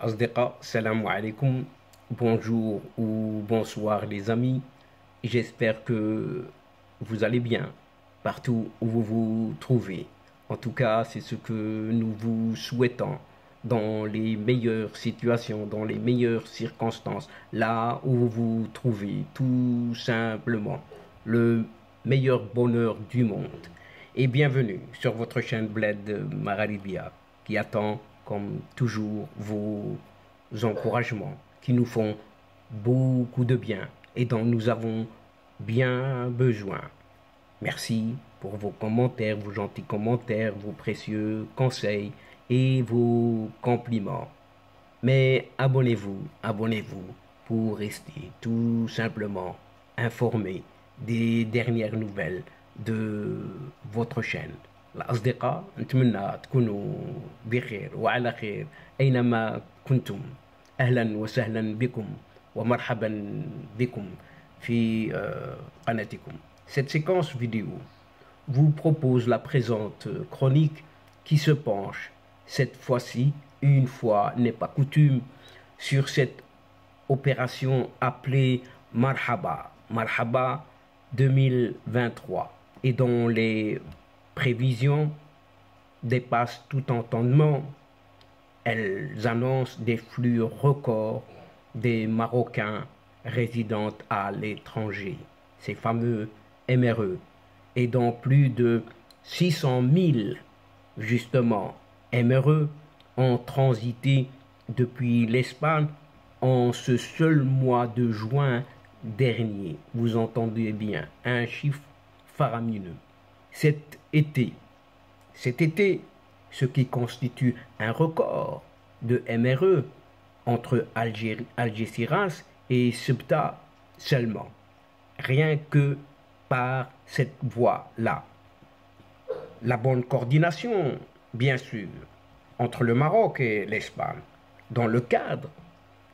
Asdeqa, salam alaikum, bonjour ou bonsoir les amis. J'espère que vous allez bien partout où vous vous trouvez. En tout cas, c'est ce que nous vous souhaitons dans les meilleures situations, dans les meilleures circonstances, là où vous vous trouvez, tout simplement. Le meilleur bonheur du monde. Et bienvenue sur votre chaîne Bled Mararibia qui attend comme toujours vos encouragements qui nous font beaucoup de bien et dont nous avons bien besoin. Merci pour vos commentaires, vos gentils commentaires, vos précieux conseils et vos compliments. Mais abonnez-vous pour rester tout simplement informé des dernières nouvelles de votre chaîne. الأصدقاء نتمنى تكونوا بخير وعلى خير أينما كنتم. أهلا وسهلا بكم ومرحبا بكم في قناتكم. Cette séquence vidéo vous propose la présente chronique qui se penche cette fois-ci, une fois n'est pas coutume, sur cette opération appelée Marhaba 2023 et dont les prévisions dépassent tout entendement. Elles annoncent des flux records des Marocains résidant à l'étranger, ces fameux MRE, et dont plus de 600 000 justement MRE ont transité depuis l'Espagne en ce seul mois de juin dernier. Vous entendez bien, un chiffre faramineux. Cet été, ce qui constitue un record de MRE entre Algeciras et Ceuta seulement, rien que par cette voie-là. La bonne coordination, bien sûr, entre le Maroc et l'Espagne, dans le cadre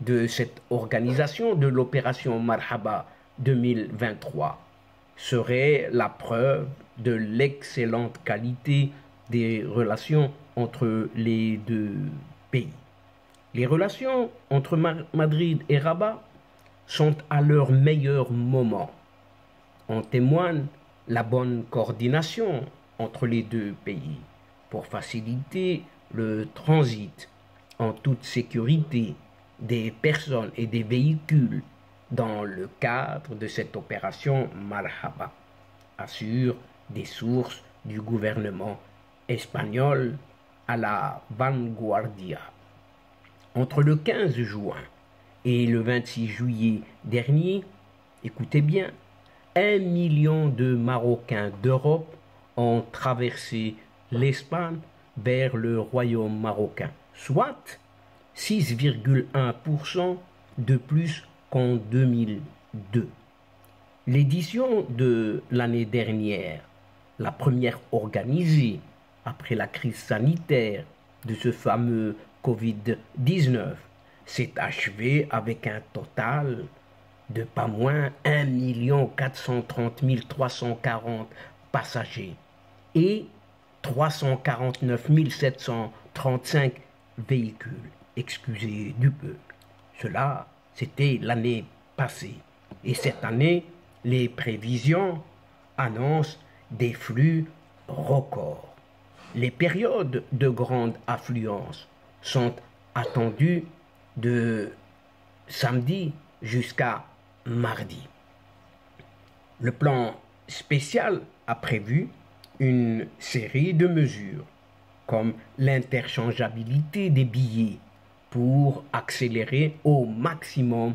de cette organisation de l'opération Marhaba 2023, serait la preuve de l'excellente qualité des relations entre les deux pays. Les relations entre Madrid et Rabat sont à leur meilleur moment. En témoigne la bonne coordination entre les deux pays pour faciliter le transit en toute sécurité des personnes et des véhicules dans le cadre de cette opération Marhaba, assure des sources du gouvernement espagnol à la Vanguardia. Entre le 15 juin et le 26 juillet dernier, écoutez bien, 1 million de Marocains d'Europe ont traversé l'Espagne vers le royaume marocain, soit 6,1% de plus qu'en 2002. L'édition de l'année dernière, la première organisée après la crise sanitaire de ce fameux Covid-19, s'est achevée avec un total de pas moins 1 430 340 passagers et 349 735 véhicules. Excusez du peu. Cela, c'était l'année passée. Et cette année, les prévisions annoncent des flux records. Les périodes de grande affluence sont attendues de samedi jusqu'à mardi. Le plan spécial a prévu une série de mesures comme l'interchangeabilité des billets pour accélérer au maximum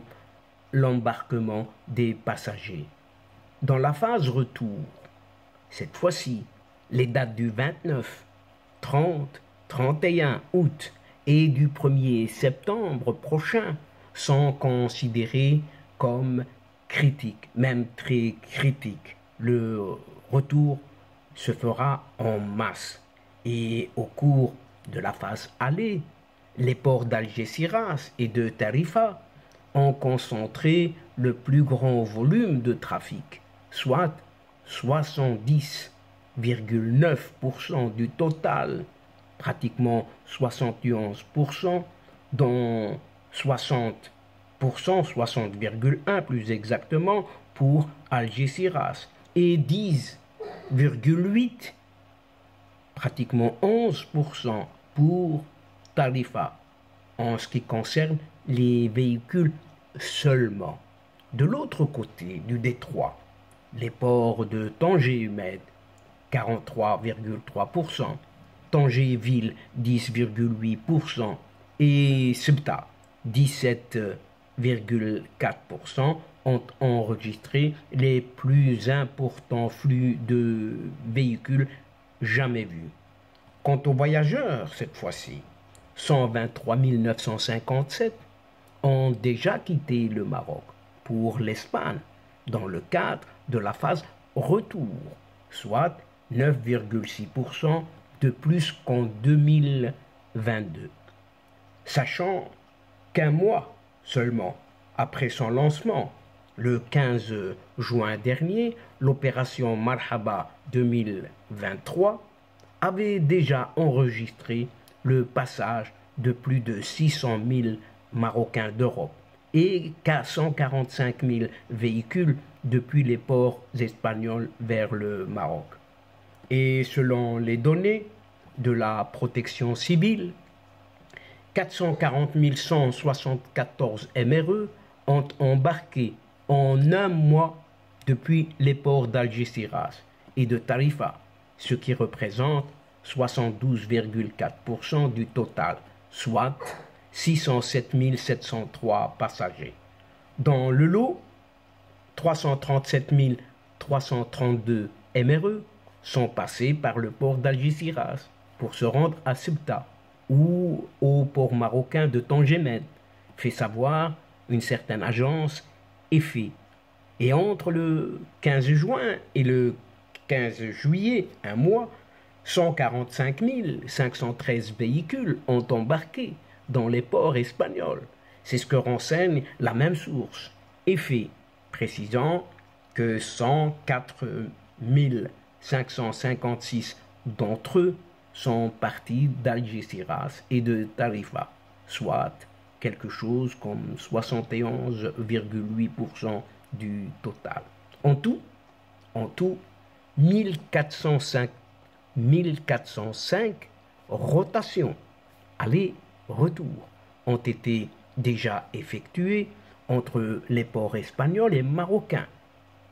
l'embarquement des passagers. Dans la phase retour, cette fois-ci, les dates du 29, 30, 31 août et du 1er septembre prochain sont considérées comme critiques, même très critiques. Le retour se fera en masse et au cours de la phase aller, les ports d'Algeciras et de Tarifa ont concentré le plus grand volume de trafic, soit 70,9% du total, pratiquement 71% dont 60%, 60,1 plus exactement, pour Algeciras et 10,8, pratiquement 11% pour Tarifa, en ce qui concerne les véhicules seulement. De l'autre côté du détroit, les ports de Tanger-Med, 43,3%, Tanger-Ville, 10,8% et Ceuta, 17,4%, ont enregistré les plus importants flux de véhicules jamais vus. Quant aux voyageurs, cette fois-ci, 123 957 ont déjà quitté le Maroc pour l'Espagne dans le cadre de la phase retour, soit 9,6% de plus qu'en 2022. Sachant qu'un mois seulement après son lancement, le 15 juin dernier, l'opération Marhaba 2023 avait déjà enregistré le passage de plus de 600 000 Marocains d'Europe et 145 000 véhicules depuis les ports espagnols vers le Maroc. Et selon les données de la protection civile, 440 174 MRE ont embarqué en un mois depuis les ports d'Algeciras et de Tarifa, ce qui représente 72,4% du total, soit 607 703 passagers. Dans le lot, 337 332 MRE sont passés par le port d'Algeciras pour se rendre à Ceuta ou au port marocain de Tanger-Med, fait savoir une certaine agence EFI. Et entre le 15 juin et le 15 juillet, un mois, 145 513 véhicules ont embarqué dans les ports espagnols. C'est ce que renseigne la même source, EFI, précisant que 104 556 d'entre eux sont partis d'Algeciras et de Tarifa, soit quelque chose comme 71,8% du total. En tout, 1405 rotations aller-retour ont été déjà effectuées entre les ports espagnols et marocains,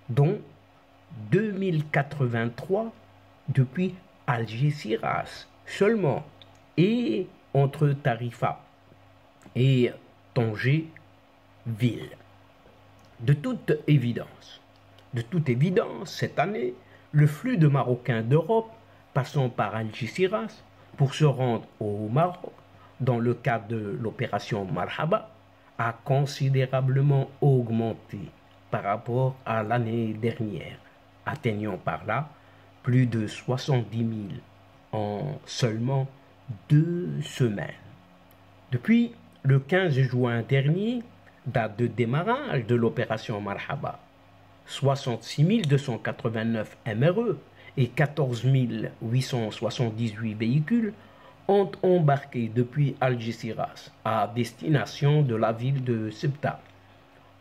dont 2083 depuis Algeciras seulement et entre Tarifa et Tanger-Ville. De toute évidence, cette année, le flux de Marocains d'Europe passant par Algeciras pour se rendre au Maroc dans le cadre de l'opération Marhaba a considérablement augmenté par rapport à l'année dernière, atteignant par là plus de 70 000 en seulement 2 semaines. Depuis le 15 juin dernier, date de démarrage de l'opération Marhaba, 66 289 MRE et 14 878 véhicules ont embarqué depuis Algeciras à destination de la ville de Ceuta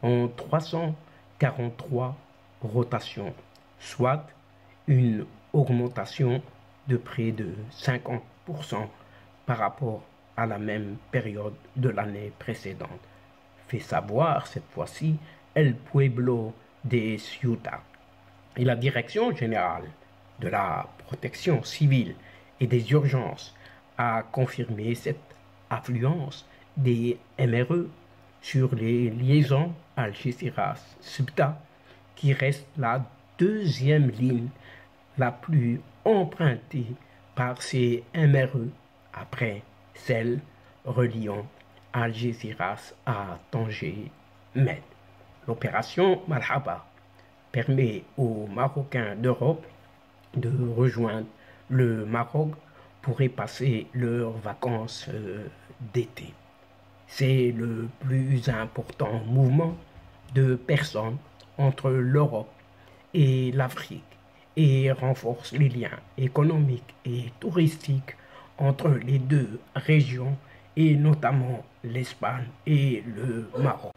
en 343 rotations, soit une augmentation de près de 50% par rapport à la même période de l'année précédente, fait savoir cette fois-ci El Pueblo de Ceuta. Et la Direction générale de la protection civile et des urgences a confirmé cette affluence des MRE sur les liaisons Algeciras-Ceuta, qui reste la deuxième ligne la plus empruntée par ces MRE après celle reliant Algeciras à Tanger-Med. L'opération Marhaba permet aux Marocains d'Europe de rejoindre le Maroc pour y passer leurs vacances d'été. C'est le plus important mouvement de personnes entre l'Europe et l'Afrique et renforce les liens économiques et touristiques entre les deux régions et notamment l'Espagne et le Maroc.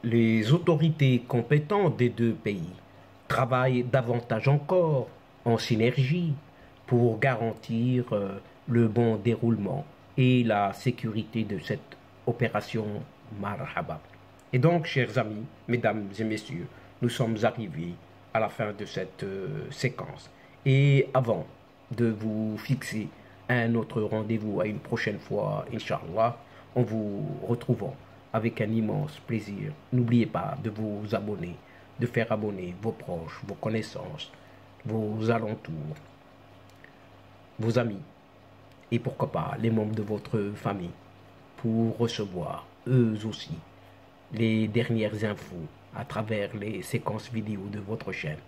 Les autorités compétentes des deux pays travaillent davantage encore en synergie pour garantir le bon déroulement et la sécurité de cette opération Marhaba. Et donc, chers amis, mesdames et messieurs, nous sommes arrivés à la fin de cette séquence. Et avant de vous fixer un autre rendez-vous à une prochaine fois, Inch'Allah, en vous retrouvant avec un immense plaisir. N'oubliez pas de vous abonner, de faire abonner vos proches, vos connaissances, vos alentours, vos amis et pourquoi pas les membres de votre famille pour recevoir eux aussi les dernières infos à travers les séquences vidéo de votre chaîne,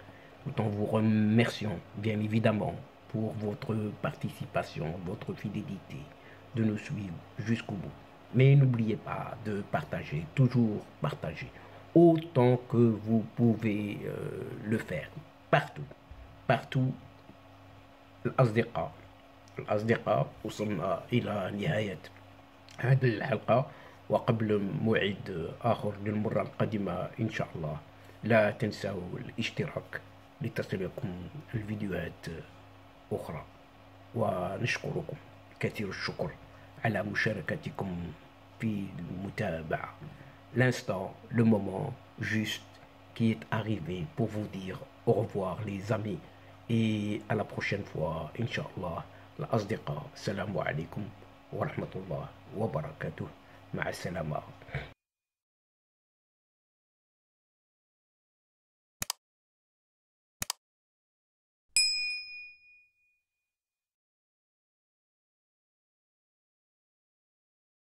tout en vous remerciant bien évidemment pour votre participation, votre fidélité, de nous suivre jusqu'au bout. Mais n'oubliez pas de partager, toujours partager, autant que vous pouvez le faire, partout, partout. الأصدقاء وصلنا إلى نهاية هذه الحلقة، وقبل موعد آخر للمرة القادمة إن شاء الله لا تنسوا الاشتراك لتصلكم الفيديوهات أخرى، ونشكركم كثير الشكر على مشاركتكم في المتابعة. L'instant, le moment juste qui est arrivé pour vous dire au revoir les amis et à la prochaine fois Inch'Allah. الأصدقاء السلام عليكم ورحمة الله وبركاته. مع السلامة.